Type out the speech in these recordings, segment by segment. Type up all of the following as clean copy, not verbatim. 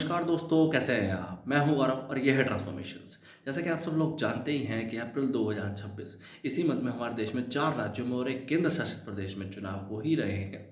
नमस्कार दोस्तों, कैसे हैं आप? मैं हूं गौरव और यह है ट्रांसफॉर्मेशंस। जैसा कि आप सब लोग जानते ही हैं कि अप्रैल 2026 इसी मंथ में हमारे देश में 4 राज्यों में और एक केंद्र शासित प्रदेश में चुनाव हो ही रहे हैं।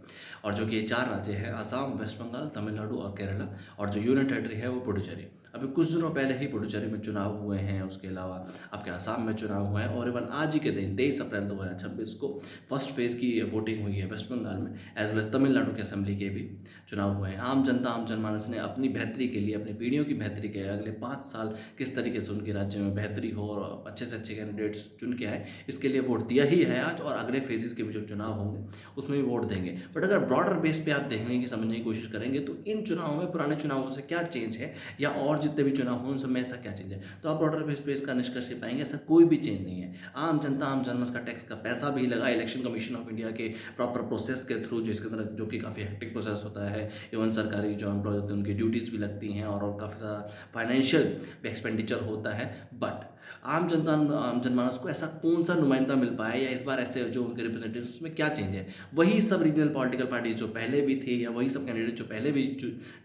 और जो कि ये 4 राज्य हैं असम, वेस्ट बंगाल, तमिलनाडु और केरला। और जो यूनियन टेरिटरी है वो पुडुचेरी। अभी कुछ दिनों पहले ही पुडुचेरी में चुनाव हुए हैं, उसके अलावा आपके असम में चुनाव हुए हैं और इवन आज ही के दिन 23 अप्रैल 2026 को फर्स्ट फेज़ की वोटिंग हुई है वेस्ट बंगाल में, एज वेल एज तमिलनाडु के असेंबली के भी चुनाव हुए हैं। आम जनता, आम जनमानस ने अपनी बेहतरी के लिए, अपनी पीढ़ियों की बेहतरी के लिए अगले 5 साल किस तरीके से उनके राज्य में बेहतरी हो और अच्छे से अच्छे कैंडिडेट्स चुन के आए, इसके लिए वोट दिया ही है आज। और अगले फेजेस के भी जो चुनाव होंगे उसमें भी वोट देंगे। बट अगर ब्रॉडर बेस पे आप देखने की, समझने की कोशिश करेंगे तो इन चुनावों में पुराने चुनावों से क्या चेंज है, या और जितने भी चुनाव हुए उन सब में ऐसा क्या चेंज है, तो आप ब्रॉडर बेस पे इसका निष्कर्ष ये पाएंगे ऐसा कोई भी चेंज नहीं है। आम जनता, आम जनमानस का टैक्स का पैसा भी लगा इलेक्शन कमीशन ऑफ इंडिया के प्रॉपर प्रोसेस के थ्रू, जिसके अंदर जो कि काफ़ी हेक्टिक प्रोसेस होता है। इवन सरकारी जो एम्प्लॉय होते हैं उनकी ड्यूटीज़ भी लगती हैं और काफ़ी सारा फाइनेंशियल एक्सपेंडिचर होता है। बट आम जनता, आम जनमानस को ऐसा कौन सा नुमाइंदा मिल पाया, या इस बार ऐसे जो उनके रिप्रेजेंटेटिव उसमें क्या चेंज है? वही सब रीजनल पॉलिटिकल पार्टीज जो पहले भी थे, या वही सब कैंडिडेट जो पहले भी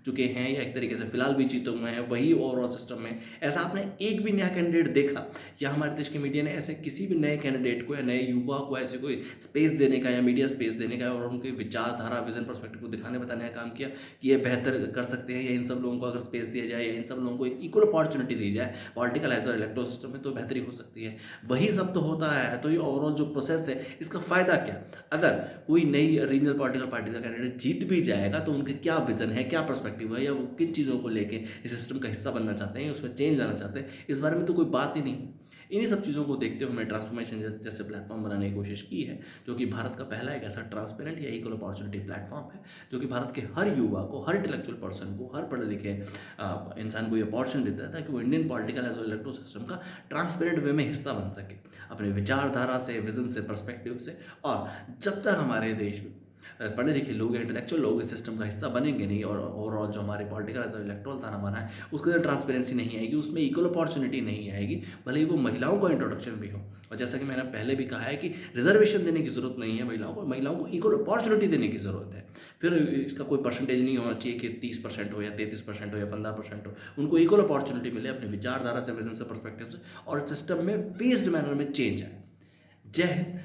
चुके हैं, या एक तरीके से फिलहाल भी जीते हुए हैं, वही ओवरऑल सिस्टम में ऐसा आपने एक भी नया कैंडिडेट देखा, या हमारे देश की मीडिया ने ऐसे किसी भी नए कैंडिडेट को या नए युवा को ऐसे कोई स्पेस देने का या मीडिया स्पेस देने का और उनके विचारधारा, विजन, पर्सपेक्टिव को दिखाने बताने का काम किया कि ये बेहतर कर सकते हैं, या इन सब लोगों को अगर स्पेस दिया जाए या इन सब लोगों को इक्वल अपॉर्चुनिटी दी जाए पॉलिटिकल एज और इलेक्टोरल सिस्टम में, तो बेहतरी हो सकती है। वही सब तो होता है। तो ये ओवरऑल जो प्रोसेस है, इसका फ़ायदा क्या? अगर कोई नई रीजनल पॉलिटिकल पार्टी का कैंडिडेट जीत भी जाएगा तो उनके क्या विजन है, क्या पर्सपेक्टिव है, या वो किन चीज़ों को लेके इस सिस्टम का हिस्सा बनना चाहते हैं, उसमें चेंज लाना चाहते हैं, इस बारे में तो कोई बात ही नहीं। इन्हीं सब चीज़ों को देखते हुए हमने ट्रांसफॉर्मेशन जैसे प्लेटफॉर्म बनाने की कोशिश की है, जो कि भारत का पहला एक ऐसा ट्रांसपेरेंट या इक्वल अपॉर्चुनिटी प्लेटफॉर्म है, जो कि भारत के हर युवा को, हर इंटेलेक्चुअल पर्सन को, हर पढ़े लिखे इंसान को ये अपॉर्चुनिटी देता है ताकि वो Indian political as well electoral system का ट्रांसपेरेंट वे में हिस्सा बन सके, अपने विचारधारा से, विजन से, पर्सपेक्टिव से। और जब तक हमारे देश में पढ़े लिखे लोग, इंटेलेक्चुअल लोग इस सिस्टम का हिस्सा बनेंगे नहीं, और ओवरऑल जो हमारे पॉलिटिकल एज इलेक्टोरल था हमारा है, उसके अंदर ट्रांसपेरेंसी नहीं आएगी, उसमें इक्वल अपॉर्चुनिटी नहीं आएगी, भले ही वो महिलाओं का इंट्रोडक्शन भी हो। और जैसा कि मैंने पहले भी कहा है कि रिजर्वेशन देने की ज़रूरत नहीं है महिलाओं को इक्वल अपॉर्चुनिटी देने की ज़रूरत है। फिर इसका कोई परसेंटेज नहीं होना चाहिए कि 30% हो या 33% हो या 15% हो। उनको इक्वल अपॉर्चुनिटी मिले अपनी विचारधारा से, विजन से, पर्सपेक्टिव से, और सिस्टम में फेस्ड मैनर में चेंज आए। जय हिंद,